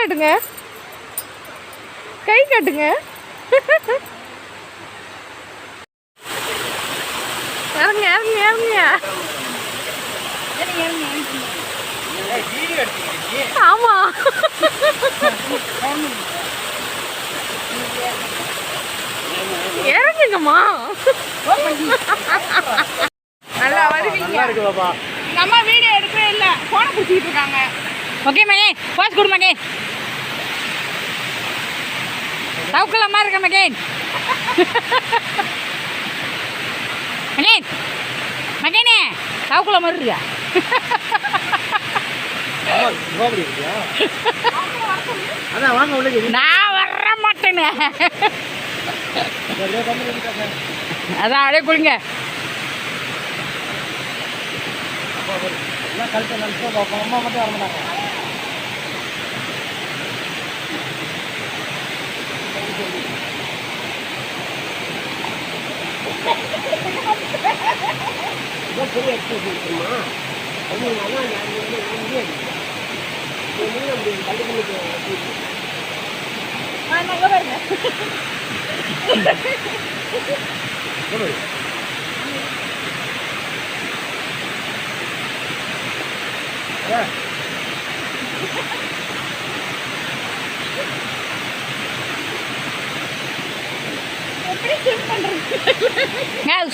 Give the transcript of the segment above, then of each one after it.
காட்டுங்க, கை காட்டுங்க. இறங்க இறங்க இறங்க. ஆமா இறங்குங்கம்மா. நல்லா வருவீங்க. நம்ம வீடியோ எடுக்கவே இல்லை, போனை பிடிச்சிட்டு இருக்காங்க. ஓகே மகேன், போஸ் கொடு மகேன். சவுக்கலமா இருக்க மகேன். மகேன் மகேனே சவுக்கலமா இருக்கா? நான் வர மாட்டேனே. அதான் அப்படியே கொடுங்க. அம்மா மட்டும் வர மாட்டாங்க.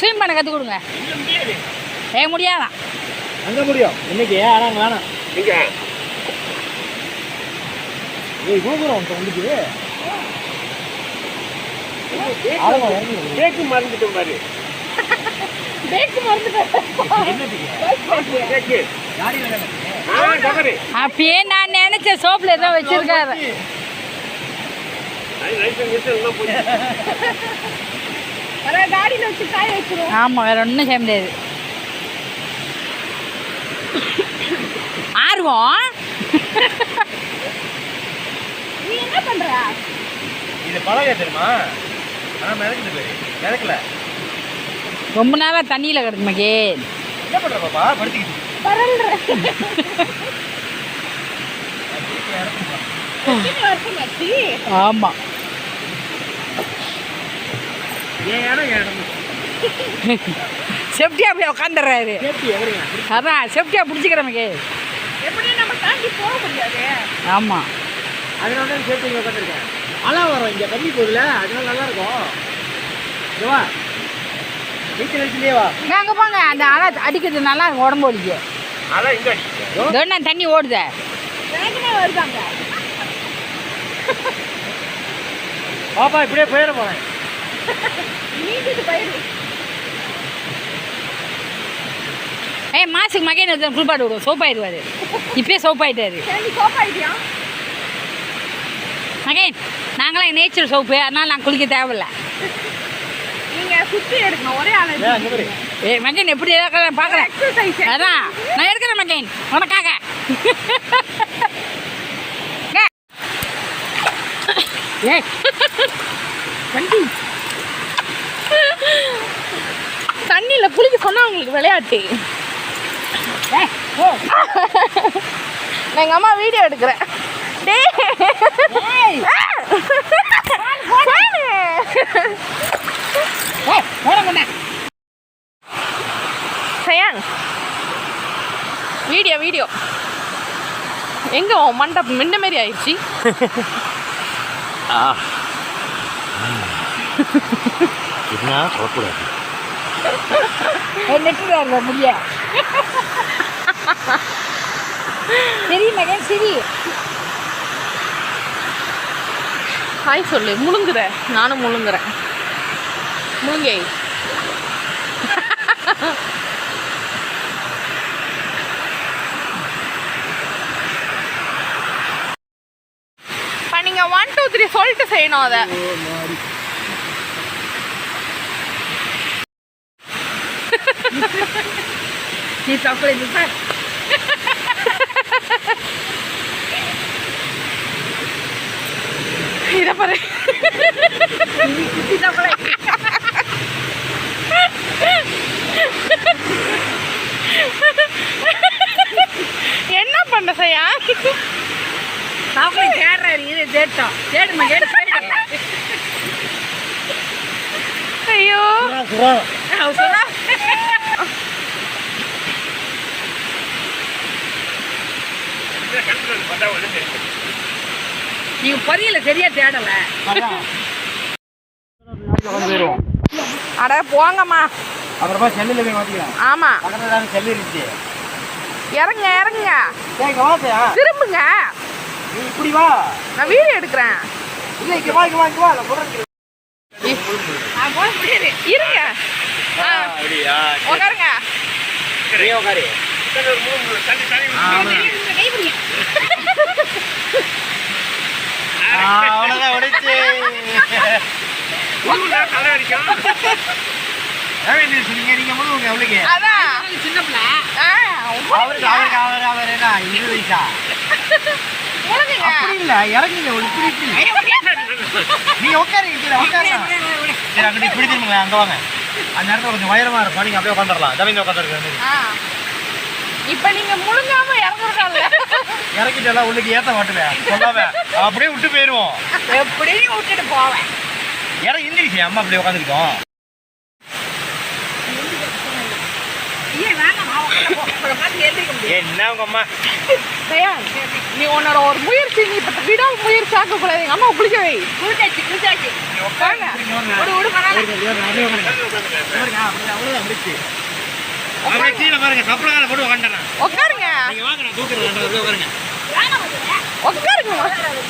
ஸ்விம் பண்ண கற்றுக் கொடுங்க. முடியாதான் அங்கே முடியும் இன்னைக்கு. ஆனால் வேணாம் பேக்கு மறந்துட்டு பாரு. அப்பயே நான் நினைச்ச சோப்ல ஏதோ வச்சிருக்காரு. ஆமா வேற ஒன்றும் செய்ய முடியாது. ஆர்வம் நீ என்ன பண்ற? இது பழக தெரியுமா? ரொம்ப நாளா தண்ணியில கிடக்கு மகேன். என்ன பண்ற பாப்பா? படுத்துக்கிட்டு ஆமா செப்டியா போய் உட்காந்துடுறாரு. அதான் செப்டியா பிடிச்சிக்கிற மகேன். ஆமா அதனால தான் சேஃப்டி உட்காந்துருக்கேன். மழை வரும் இங்கே தண்ணி போகுதுல, அதனால நல்லா இருக்கும். வா நீச்சல் அடிச்சுலேயே வா. அங்கே போங்க, அந்த அலை அடிக்கிறது நல்லா இருக்கும், உடம்பு வலிக்கு. அதான் இங்கே அடிக்க தண்ணி ஓடுத வருதாங்க. பாப்பா இப்படியே போயிட போகிறேன். மாசுக்கு மகன் குளிப்பாட்டு விடுவோம். சோப்பாயிடுவாரு. இப்பயே சோப்பாயிட்டாரு மகன். நாங்களாம் நேச்சுரல் சோப்பு, அதனால நாங்கள் குளிக்க தேவையில்லை. நீங்கள் சுற்றி எடுக்கணும் ஒரே ஆள். மகன் எப்படி பார்க்குறேன். அதான் நான் எடுக்கிறேன் மகன் உனக்காக. தண்ணியில் குளிக்க சொன்னா உங்களுக்கு விளையாட்டு. நான் எங்கள் அம்மா வீடியோ எடுக்கிறேன். வீடியோ வீடியோ எங்க மண்டபம் முன்ன மாதிரி ஆயிடுச்சு. சொல்லக்கூடாது முடிய. சரி மகன் சரி. ஹாய் சொல்லு. முழுங்குற நானும் முழுங்குறேன். முழுங்கே நீங்க 1 2 3 சொல்லிட்டு செய்யணும். அதை நீ சாப்பிடு சார். இதை பாரு. என்ன பண்ண செய்யா? சாப்பிட சரி இது தேட்டோம் தேடுமா கேட்டு ஐயோ சுறா நீங்க பொரியல சரியா தேடல அட போங்கம்மா. அப்புறமா செல்லுல போய் மாத்திக்கலாம். ஆமா பக்கத்துல தான் செல்லு இருந்துச்சு. இறங்குங்க இறங்குங்க. ஏய் வாசையா திரும்புங்க. நீ இப்படி வா. நான் வீடியோ எடுக்கிறேன். இல்ல இங்க வா நான் சொல்றேன். போய் முடியல. இருங்க. அப்படியா? உட்காருங்க. நீ உட்காரு. ஒரு மூணு தண்ணி கை பிடி. அவ்வளவுதான் உடைச்சு. தலை அடிக்கும். நீங்க முழுங்க அவளுக்கு. அதான் சின்ன பிள்ளை. அவருக்கு என்ன 20 வயசா? அப்படி இல்ல இறங்குங்க இப்படி நீங்க உட்காருங்க அங்கிட்டு இப்படி திரும்புங்க அங்க வாங்க. அந்த நேரத்துல கொஞ்சம் உயரமா இருக்கும் நீங்க அப்படியே உட்காந்துடலாம். தவிங்க உட்காந்துருக்க. இப்ப நீங்க முழுங்காம இறங்குறதால இறக்கிட்டெல்லாம் உள்ளுக்கு ஏத்த மாட்டுவேன் சொல்லாம அப்படியே விட்டு போயிருவோம். எப்படியும் விட்டுட்டு போவேன். இடம் இல்லைச்சு அம்மா அப்படியே உட்காந்துருக்கோம். என்ன உங்க அம்மா நீ உன்னோட ஒரு முயற்சி நீ இப்ப விடாம முயற்சி ஆக்க கூடாது. எங்க அம்மா குளிக்க வை. குளிச்சாச்சு உட்காருங்க.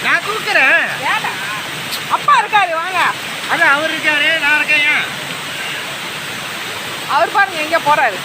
நான் தூக்குறேன். அப்பா இருக்காரு வாங்க. அதான் அவர் இருக்காரு நான் இருக்கேன். அவர் பாருங்க எங்க போறாரு.